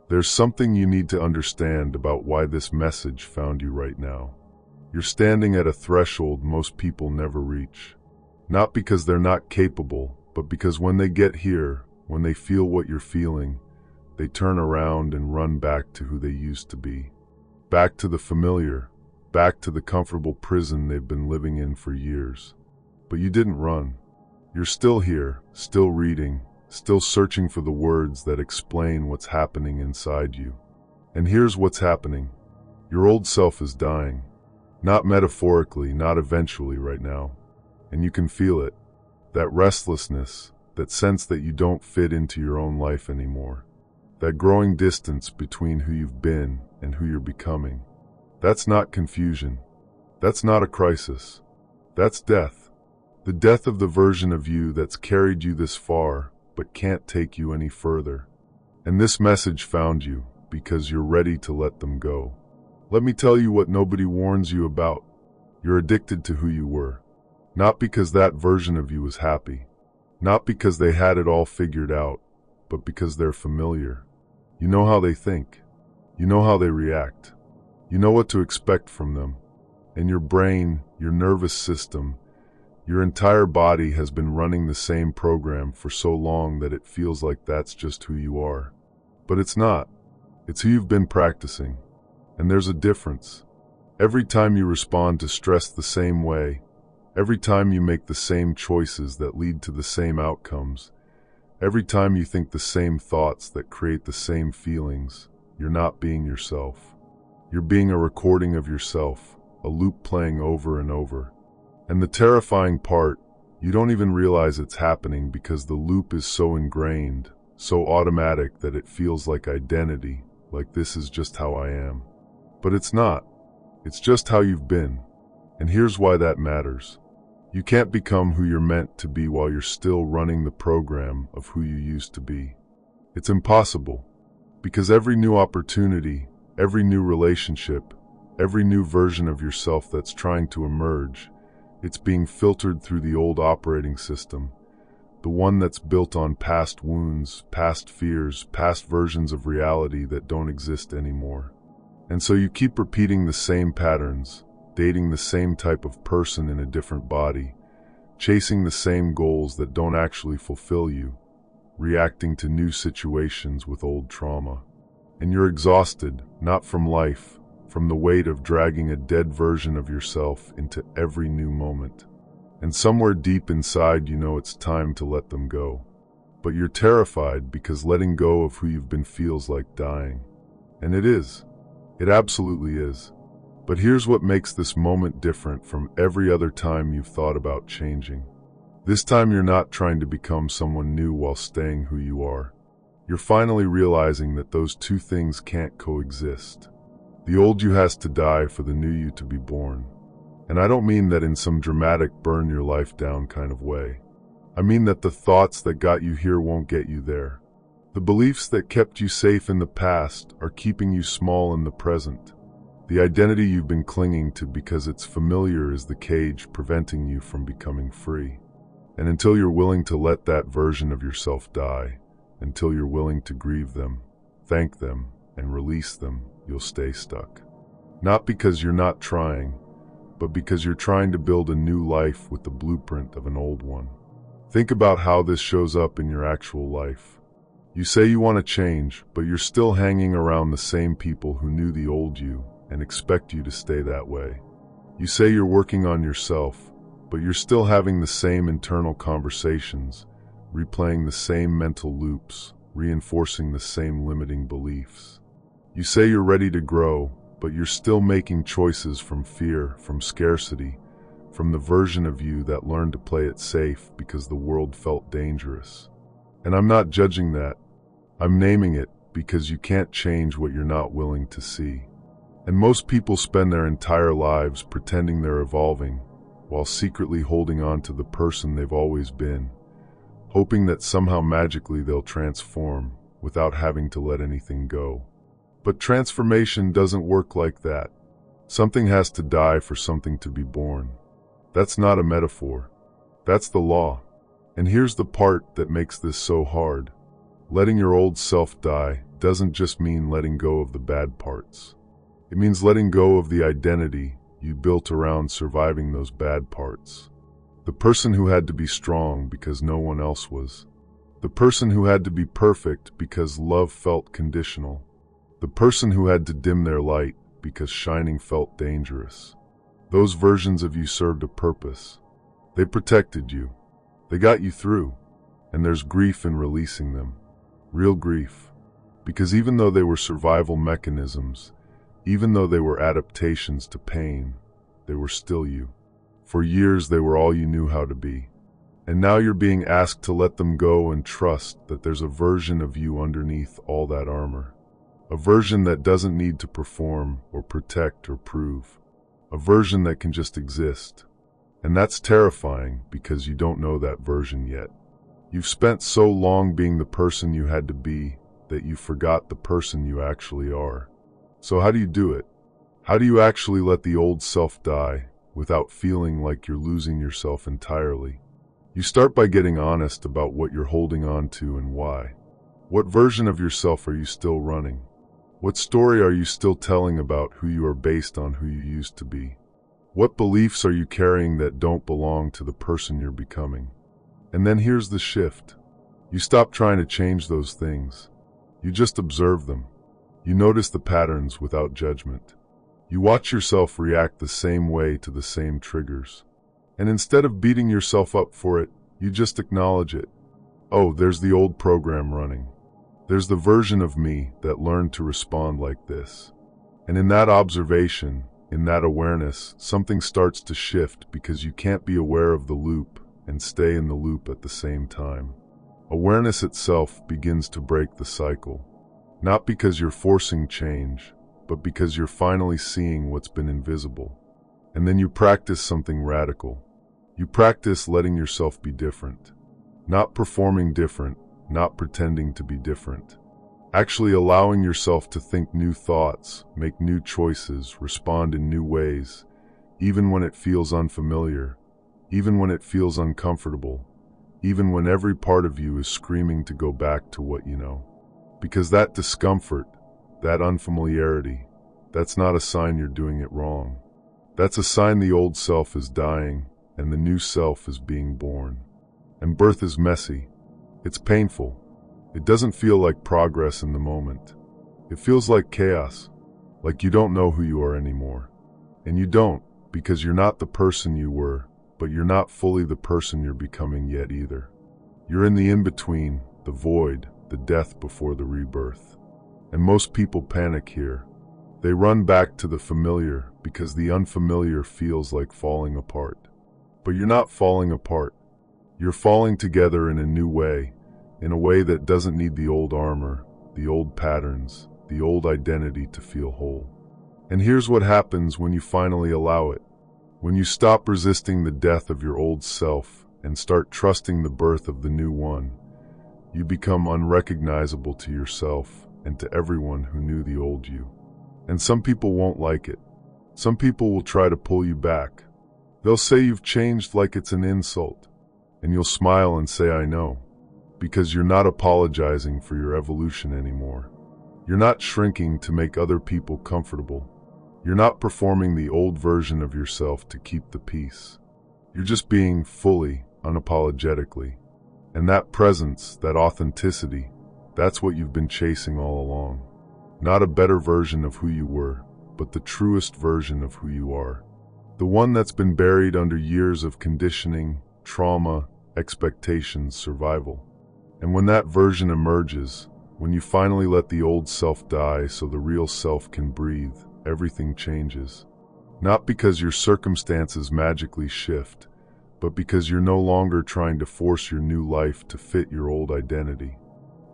There's something you need to understand about why this message found you right now. You're standing at a threshold most people never reach. Not because they're not capable, but because when they get here, when they feel what you're feeling, they turn around and run back to who they used to be. Back to the familiar, back to the comfortable prison they've been living in for years. But you didn't run. You're still here, still reading, still searching for the words that explain what's happening inside you. And here's what's happening. Your old self is dying. Not metaphorically, not eventually right now. And you can feel it. That restlessness, that sense that you don't fit into your own life anymore. That growing distance between who you've been and who you're becoming. That's not confusion. That's not a crisis. That's death. The death of the version of you that's carried you this far, but can't take you any further. And this message found you because you're ready to let them go. Let me tell you what nobody warns you about. You're addicted to who you were. Not because that version of you was happy. Not because they had it all figured out, but because they're familiar. You know how they think. You know how they react. You know what to expect from them. And your brain, your nervous system, your entire body has been running the same program for so long that it feels like that's just who you are. But it's not. It's who you've been practicing. And there's a difference. Every time you respond to stress the same way, every time you make the same choices that lead to the same outcomes, every time you think the same thoughts that create the same feelings, you're not being yourself. You're being a recording of yourself, a loop playing over and over. And the terrifying part, you don't even realize it's happening because the loop is so ingrained, so automatic that it feels like identity, like this is just how I am. But it's not. It's just how you've been. And here's why that matters. You can't become who you're meant to be while you're still running the program of who you used to be. It's impossible. Because every new opportunity, every new relationship, every new version of yourself that's trying to emerge, it's being filtered through the old operating system, the one that's built on past wounds, past fears, past versions of reality that don't exist anymore. And so you keep repeating the same patterns, dating the same type of person in a different body, chasing the same goals that don't actually fulfill you, reacting to new situations with old trauma. And you're exhausted, not from life, from the weight of dragging a dead version of yourself into every new moment. And somewhere deep inside you know it's time to let them go. But you're terrified because letting go of who you've been feels like dying. And it is. It absolutely is. But here's what makes this moment different from every other time you've thought about changing. This time you're not trying to become someone new while staying who you are. You're finally realizing that those two things can't coexist. The old you has to die for the new you to be born. And I don't mean that in some dramatic burn your life down kind of way. I mean that the thoughts that got you here won't get you there. The beliefs that kept you safe in the past are keeping you small in the present. The identity you've been clinging to because it's familiar is the cage preventing you from becoming free. And until you're willing to let that version of yourself die, until you're willing to grieve them, thank them, and release them, you'll stay stuck. Not because you're not trying, but because you're trying to build a new life with the blueprint of an old one. Think about how this shows up in your actual life. You say you want to change, but you're still hanging around the same people who knew the old you and expect you to stay that way. You say you're working on yourself, but you're still having the same internal conversations, replaying the same mental loops, reinforcing the same limiting beliefs. You say you're ready to grow, but you're still making choices from fear, from scarcity, from the version of you that learned to play it safe because the world felt dangerous. And I'm not judging that. I'm naming it because you can't change what you're not willing to see. And most people spend their entire lives pretending they're evolving, while secretly holding on to the person they've always been, hoping that somehow magically they'll transform without having to let anything go. But transformation doesn't work like that. Something has to die for something to be born. That's not a metaphor. That's the law. And here's the part that makes this so hard. Letting your old self die doesn't just mean letting go of the bad parts. It means letting go of the identity you built around surviving those bad parts. The person who had to be strong because no one else was. The person who had to be perfect because love felt conditional. The person who had to dim their light because shining felt dangerous. Those versions of you served a purpose. They protected you. They got you through. And there's grief in releasing them. Real grief. Because even though they were survival mechanisms, even though they were adaptations to pain, they were still you. For years they were all you knew how to be. And now you're being asked to let them go and trust that there's a version of you underneath all that armor. A version that doesn't need to perform or protect or prove. A version that can just exist. And that's terrifying because you don't know that version yet. You've spent so long being the person you had to be that you forgot the person you actually are. So how do you do it? How do you actually let the old self die without feeling like you're losing yourself entirely? You start by getting honest about what you're holding on to and why. What version of yourself are you still running? What story are you still telling about who you are based on who you used to be? What beliefs are you carrying that don't belong to the person you're becoming? And then here's the shift. You stop trying to change those things. You just observe them. You notice the patterns without judgment. You watch yourself react the same way to the same triggers. And instead of beating yourself up for it, you just acknowledge it. Oh, there's the old program running. There's the version of me that learned to respond like this. And in that observation, in that awareness, something starts to shift because you can't be aware of the loop and stay in the loop at the same time. Awareness itself begins to break the cycle. Not because you're forcing change, but because you're finally seeing what's been invisible. And then you practice something radical. You practice letting yourself be different. Not performing different, not pretending to be different. Actually allowing yourself to think new thoughts, make new choices, respond in new ways, even when it feels unfamiliar, even when it feels uncomfortable, even when every part of you is screaming to go back to what you know. Because that discomfort, that unfamiliarity, that's not a sign you're doing it wrong. That's a sign the old self is dying and the new self is being born. And birth is messy. It's painful. It doesn't feel like progress in the moment. It feels like chaos, like you don't know who you are anymore. And you don't, because you're not the person you were, but you're not fully the person you're becoming yet either. You're in the in-between, the void, the death before the rebirth. And most people panic here. They run back to the familiar because the unfamiliar feels like falling apart. But you're not falling apart. You're falling together in a new way, in a way that doesn't need the old armor, the old patterns, the old identity to feel whole. And here's what happens when you finally allow it. When you stop resisting the death of your old self and start trusting the birth of the new one, you become unrecognizable to yourself and to everyone who knew the old you. And some people won't like it. Some people will try to pull you back. They'll say you've changed like it's an insult. And you'll smile and say, I know. Because you're not apologizing for your evolution anymore. You're not shrinking to make other people comfortable. You're not performing the old version of yourself to keep the peace. You're just being fully, unapologetically. And that presence, that authenticity, that's what you've been chasing all along. Not a better version of who you were, but the truest version of who you are. The one that's been buried under years of conditioning, trauma, expectations, survival. And when that version emerges, when you finally let the old self die so the real self can breathe, everything changes. Not because your circumstances magically shift, but because you're no longer trying to force your new life to fit your old identity.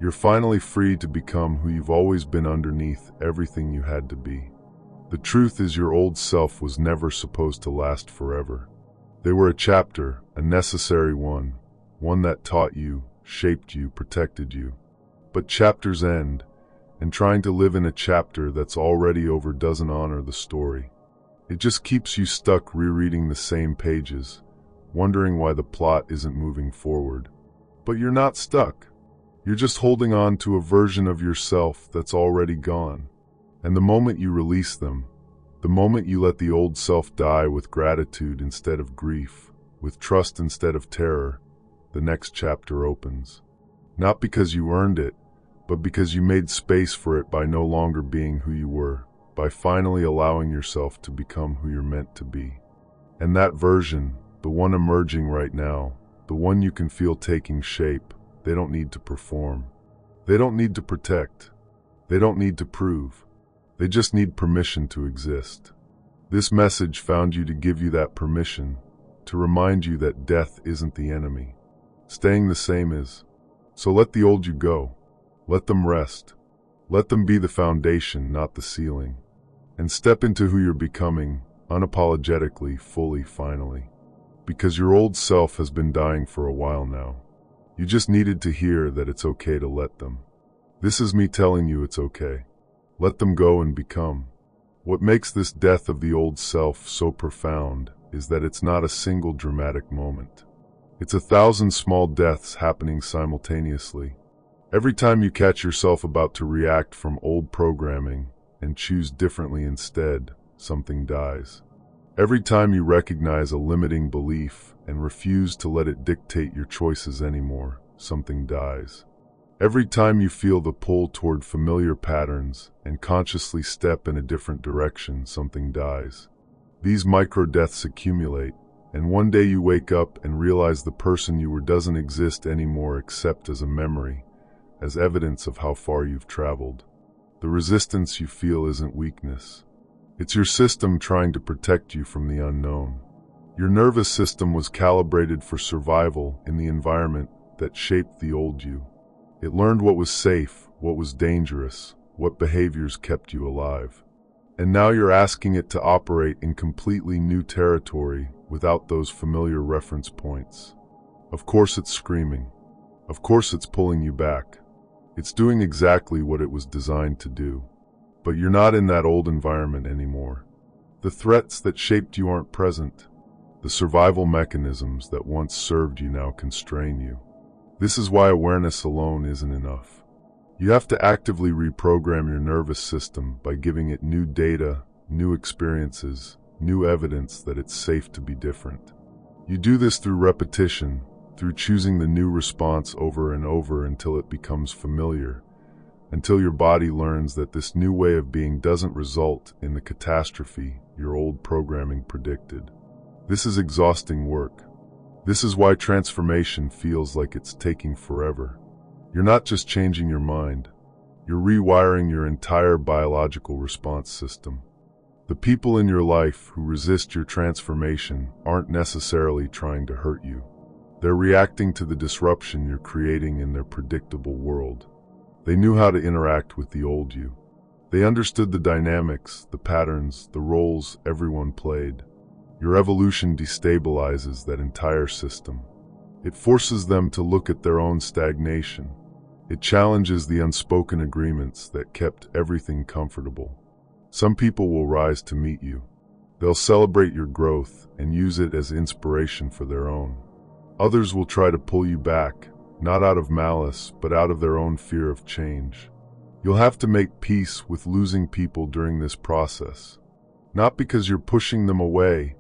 You're finally free to become who you've always been underneath everything you had to be. The truth is your old self was never supposed to last forever. They were a chapter, a necessary one that taught you, shaped you, protected you. But chapters end, and trying to live in a chapter that's already over doesn't honor the story. It just keeps you stuck rereading the same pages, wondering why the plot isn't moving forward. But you're not stuck. You're just holding on to a version of yourself that's already gone. And the moment you release them, the moment you let the old self die with gratitude instead of grief, with trust instead of terror, the next chapter opens. Not because you earned it, but because you made space for it by no longer being who you were, by finally allowing yourself to become who you're meant to be. And that version, the one emerging right now, the one you can feel taking shape, they don't need to perform. They don't need to protect. They don't need to prove. They just need permission to exist. This message found you to give you that permission, to remind you that death isn't the enemy. Staying the same is. So let the old you go. Let them rest. Let them be the foundation, not the ceiling. And step into who you're becoming, unapologetically, fully, finally. Because your old self has been dying for a while now. You just needed to hear that it's okay to let them. This is me telling you it's okay. Let them go and become. What makes this death of the old self so profound is that it's not a single dramatic moment. It's 1,000 small deaths happening simultaneously. Every time you catch yourself about to react from old programming and choose differently instead, something dies. Every time you recognize a limiting belief and refuse to let it dictate your choices anymore, something dies. Every time you feel the pull toward familiar patterns and consciously step in a different direction, something dies. These micro-deaths accumulate, and one day you wake up and realize the person you were doesn't exist anymore except as a memory, as evidence of how far you've traveled. The resistance you feel isn't weakness. It's your system trying to protect you from the unknown. Your nervous system was calibrated for survival in the environment that shaped the old you. It learned what was safe, what was dangerous, what behaviors kept you alive. And now you're asking it to operate in completely new territory without those familiar reference points. Of course it's screaming. Of course it's pulling you back. It's doing exactly what it was designed to do. But you're not in that old environment anymore. The threats that shaped you aren't present. The survival mechanisms that once served you now constrain you. This is why awareness alone isn't enough. You have to actively reprogram your nervous system by giving it new data, new experiences, new evidence that it's safe to be different. You do this through repetition, through choosing the new response over and over until it becomes familiar, until your body learns that this new way of being doesn't result in the catastrophe your old programming predicted. This is exhausting work. This is why transformation feels like it's taking forever. You're not just changing your mind. You're rewiring your entire biological response system. The people in your life who resist your transformation aren't necessarily trying to hurt you. They're reacting to the disruption you're creating in their predictable world. They knew how to interact with the old you. They understood the dynamics, the patterns, the roles everyone played. Your evolution destabilizes that entire system. It forces them to look at their own stagnation. It challenges the unspoken agreements that kept everything comfortable. Some people will rise to meet you. They'll celebrate your growth and use it as inspiration for their own. Others will try to pull you back, not out of malice, but out of their own fear of change. You'll have to make peace with losing people during this process. Not because you're pushing them away,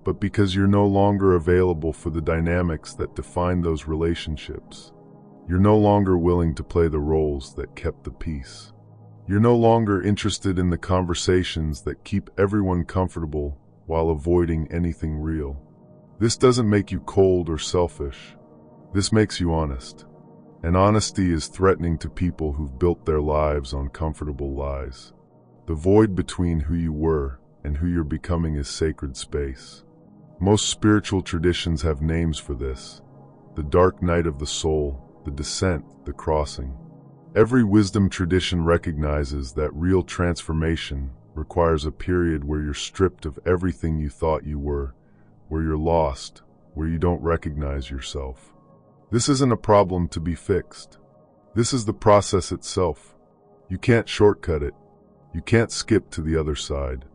but because you're no longer available for the dynamics that define those relationships. You're no longer willing to play the roles that kept the peace. You're no longer interested in the conversations that keep everyone comfortable while avoiding anything real. This doesn't make you cold or selfish. This makes you honest. And honesty is threatening to people who've built their lives on comfortable lies. The void between who you were and who you're becoming is sacred space. Most spiritual traditions have names for this: the dark night of the soul, the descent, the crossing. Every wisdom tradition recognizes that real transformation requires a period where you're stripped of everything you thought you were, where you're lost, where you don't recognize yourself. This isn't a problem to be fixed. This is the process itself. You can't shortcut it. You can't skip to the other side.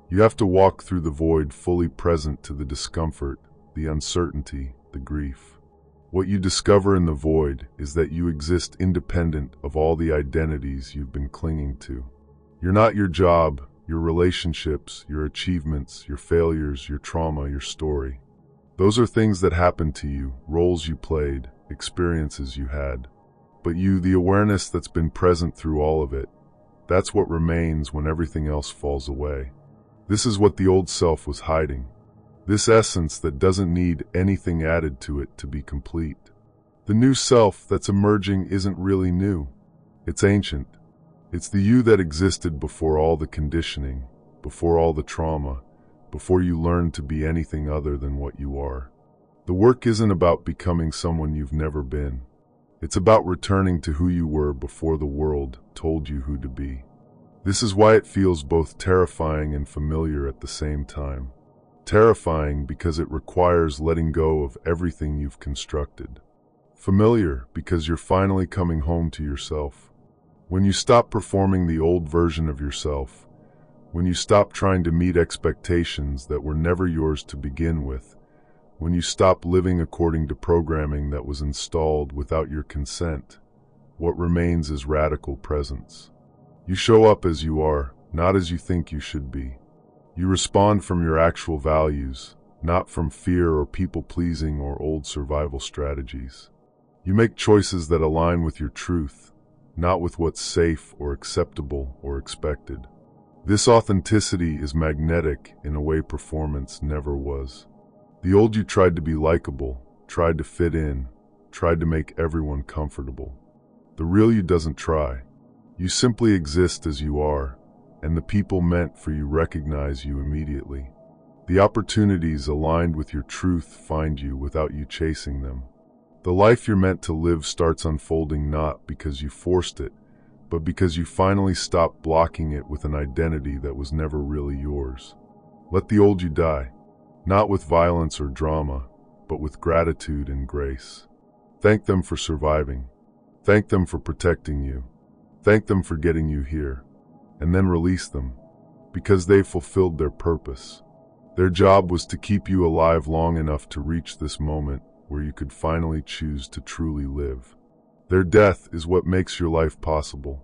You have to walk through the void fully present to the discomfort, the uncertainty, the grief. What you discover in the void is that you exist independent of all the identities you've been clinging to. You're not your job, your relationships, your achievements, your failures, your trauma, your story. Those are things that happened to you, roles you played, experiences you had. But you, the awareness that's been present through all of it, that's what remains when everything else falls away. This is what the old self was hiding. This essence that doesn't need anything added to it to be complete. The new self that's emerging isn't really new. It's ancient. It's the you that existed before all the conditioning, before all the trauma, before you learned to be anything other than what you are. The work isn't about becoming someone you've never been. It's about returning to who you were before the world told you who to be. This is why it feels both terrifying and familiar at the same time. Terrifying because it requires letting go of everything you've constructed. Familiar because you're finally coming home to yourself. When you stop performing the old version of yourself, when you stop trying to meet expectations that were never yours to begin with, when you stop living according to programming that was installed without your consent, what remains is radical presence. You show up as you are, not as you think you should be. You respond from your actual values, not from fear or people-pleasing or old survival strategies. You make choices that align with your truth, not with what's safe or acceptable or expected. This authenticity is magnetic in a way performance never was. The old you tried to be likable, tried to fit in, tried to make everyone comfortable. The real you doesn't try. You simply exist as you are, and the people meant for you recognize you immediately. The opportunities aligned with your truth find you without you chasing them. The life you're meant to live starts unfolding not because you forced it, but because you finally stopped blocking it with an identity that was never really yours. Let the old you die. Not with violence or drama, but with gratitude and grace. Thank them for surviving. Thank them for protecting you. Thank them for getting you here. And then release them, because they fulfilled their purpose. Their job was to keep you alive long enough to reach this moment where you could finally choose to truly live. Their death is what makes your life possible.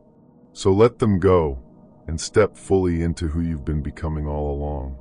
So let them go and step fully into who you've been becoming all along.